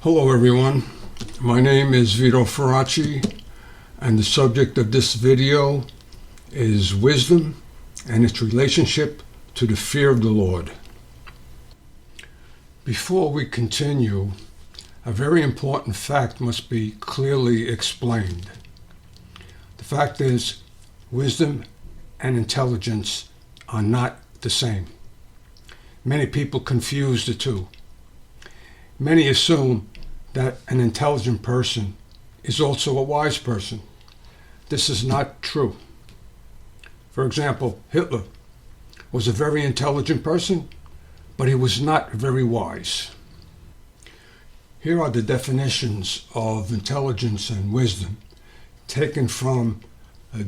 Hello everyone, my name is Vito Faraci and the subject of this video is wisdom and its relationship to the fear of the Lord. Before we continue, a very important fact must be clearly explained. The fact is, wisdom and intelligence are not the same. Many people confuse the two. Many assume that an intelligent person is also a wise person. This is not true. For example, Hitler was a very intelligent person, but he was not very wise. Here are the definitions of intelligence and wisdom taken from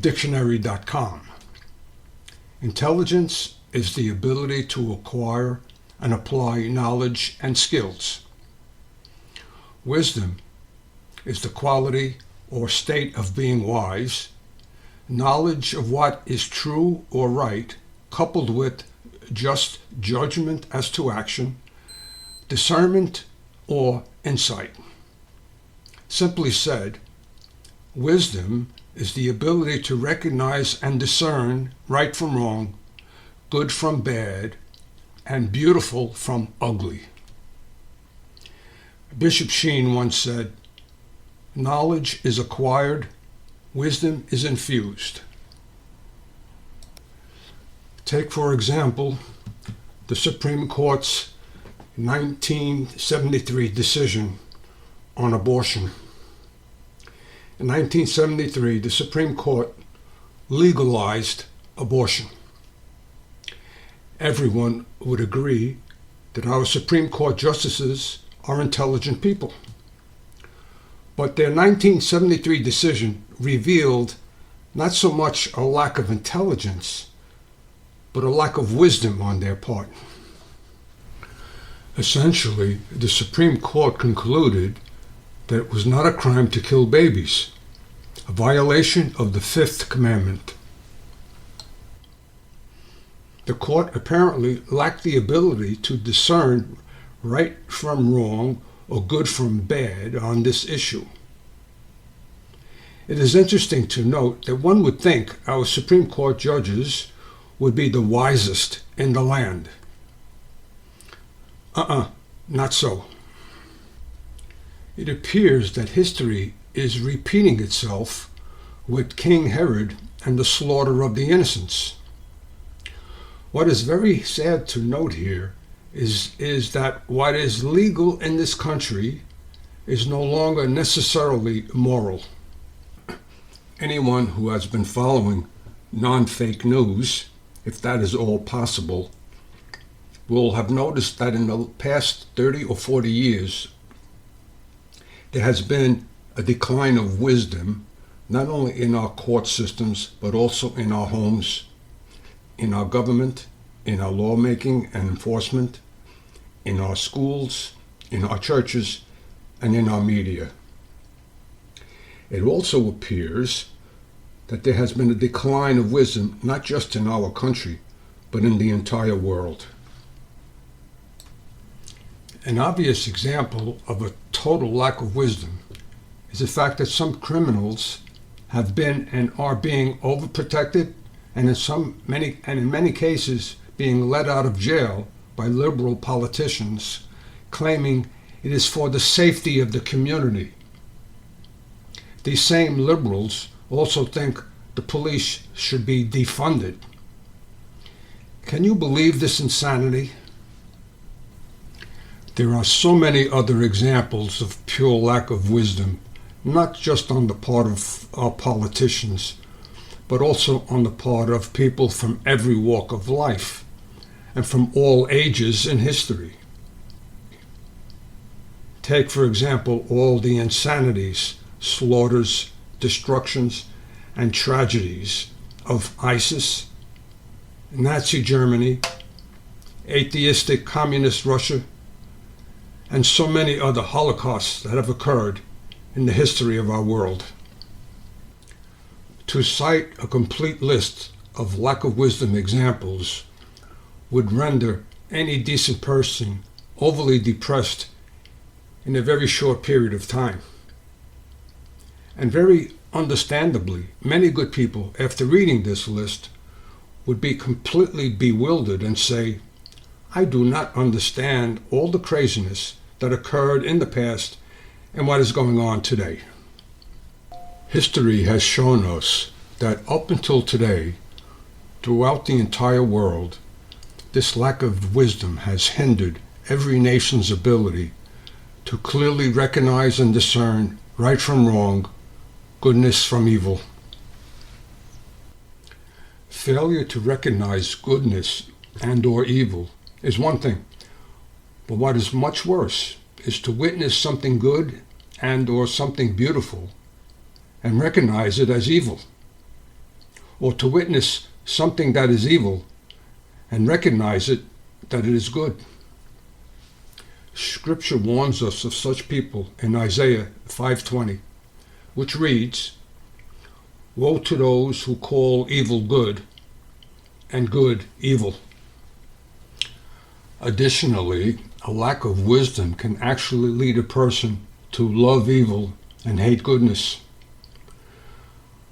dictionary.com. Intelligence is the ability to acquire and apply knowledge and skills. Wisdom is the quality or state of being wise, knowledge of what is true or right, coupled with just judgment as to action, discernment, or insight. Simply said, wisdom is the ability to recognize and discern right from wrong, good from bad, and beautiful from ugly. Bishop Sheen once said, "Knowledge is acquired, wisdom is infused." Take, for example, the Supreme Court's 1973 decision on abortion. In 1973, the Supreme Court legalized abortion. Everyone would agree that our Supreme Court justices are intelligent people. But their 1973 decision revealed not so much a lack of intelligence, but a lack of wisdom on their part. Essentially, the Supreme Court concluded that it was not a crime to kill babies, a violation of the Fifth Commandment. The court apparently lacked the ability to discern right from wrong or good from bad on this issue. It is interesting to note that one would think our Supreme Court judges would be the wisest in the land. Not so. It appears that history is repeating itself with King Herod and the slaughter of the innocents. What is very sad to note here is that what is legal in this country is no longer necessarily moral. Anyone who has been following non-fake news, if that is all possible, will have noticed that in the past 30 or 40 years, there has been a decline of wisdom, not only in our court systems, but also in our homes, in our government, in our lawmaking and enforcement, in our schools, in our churches, and in our media. It also appears that there has been a decline of wisdom, not just in our country, but in the entire world. An obvious example of a total lack of wisdom is the fact that some criminals have been and are being overprotected, and in many cases being let out of jail by liberal politicians, claiming it is for the safety of the community. These same liberals also think the police should be defunded. Can you believe this insanity? There are so many other examples of pure lack of wisdom, not just on the part of our politicians, but also on the part of people from every walk of life and from all ages in history. Take, for example, all the insanities, slaughters, destructions, and tragedies of ISIS, Nazi Germany, atheistic communist Russia, and so many other holocausts that have occurred in the history of our world. To cite a complete list of lack of wisdom examples would render any decent person overly depressed in a very short period of time. And very understandably, many good people, after reading this list, would be completely bewildered and say, I do not understand all the craziness that occurred in the past and what is going on today. History has shown us that up until today, throughout the entire world, this lack of wisdom has hindered every nation's ability to clearly recognize and discern right from wrong, goodness from evil. Failure to recognize goodness and or evil is one thing, but what is much worse is to witness something good and or something beautiful and recognize it as evil, or to witness something that is evil and recognize it that it is good. Scripture warns us of such people in Isaiah 5:20, which reads, Woe to those who call evil good and good evil. Additionally, a lack of wisdom can actually lead a person to love evil and hate goodness.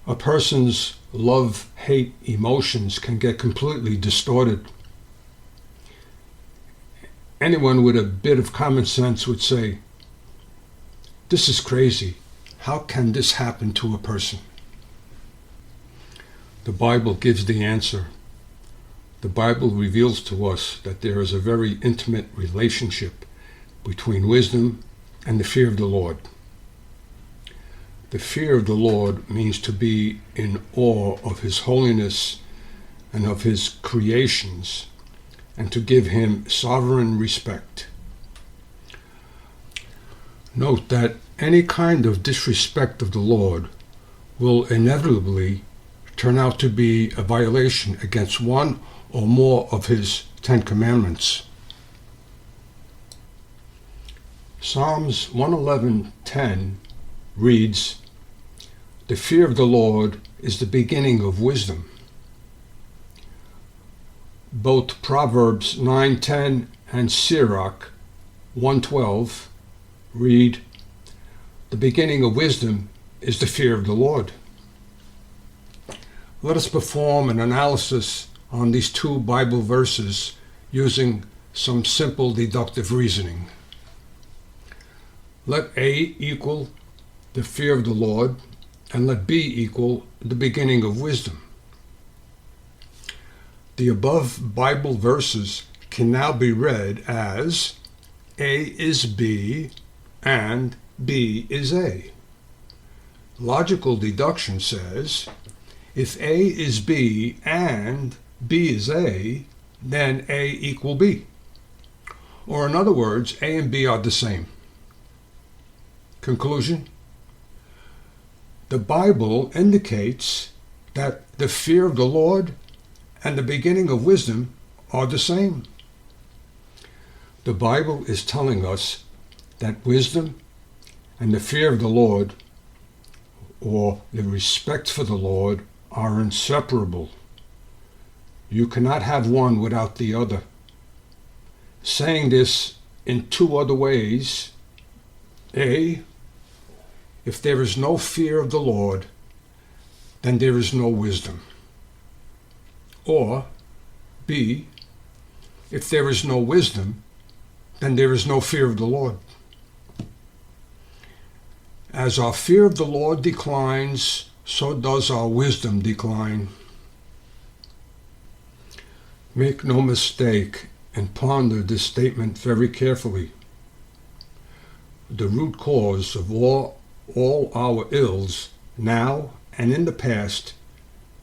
A person's love-hate emotions can get completely distorted. Anyone with a bit of common sense would say, this is crazy. How can this happen to a person? The Bible gives the answer. The Bible reveals to us that there is a very intimate relationship between wisdom and the fear of the Lord. The fear of the Lord means to be in awe of His holiness and of His creations, and to give Him sovereign respect. Note that any kind of disrespect of the Lord will inevitably turn out to be a violation against one or more of His 10 Commandments. Psalms 111:10 reads, The fear of the Lord is the beginning of wisdom. Both Proverbs 9:10 and Sirach 1:12 read, The beginning of wisdom is the fear of the Lord. Let us perform an analysis on these two Bible verses using some simple deductive reasoning. Let A equal the fear of the Lord, and let B equal the beginning of wisdom. The above Bible verses can now be read as A is B and B is A. Logical deduction says, if A is B and B is A, then A equal B. Or in other words, A and B are the same. Conclusion: the Bible indicates that the fear of the Lord and the beginning of wisdom are the same. The Bible is telling us that wisdom and the fear of the Lord, or the respect for the Lord, are inseparable. You cannot have one without the other. Saying this in two other ways: A, if there is no fear of the Lord, then there is no wisdom. Or B, if there is no wisdom, then there is no fear of the Lord. As our fear of the Lord declines, so does our wisdom decline. Make no mistake and ponder this statement very carefully. The root cause of all our ills, now and in the past,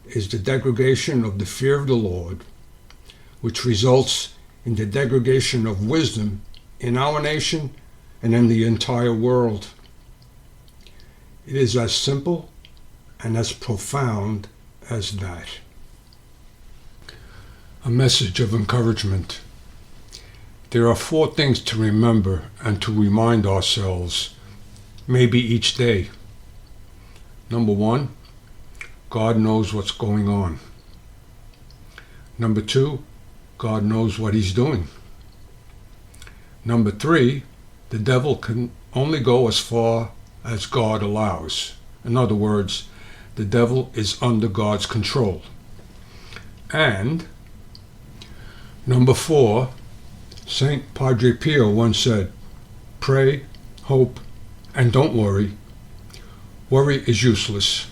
is the degradation of the fear of the Lord, which results in the degradation of wisdom in our nation and in the entire world. It is as simple and as profound as that. A message of encouragement. There are 4 things to remember and to remind ourselves, maybe each day. Number 1, God knows what's going on. Number 2, God knows what He's doing. Number 3, the devil can only go as far as God allows. In other words, the devil is under God's control. And number 4, St. Padre Pio once said, pray, hope, and don't worry. Worry is useless.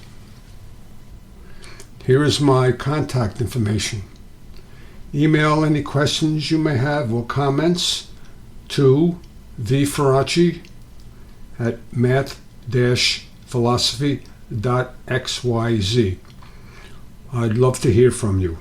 Here is my contact information. Email any questions you may have or comments to vfaraci@math-philosophy.xyz. I'd love to hear from you.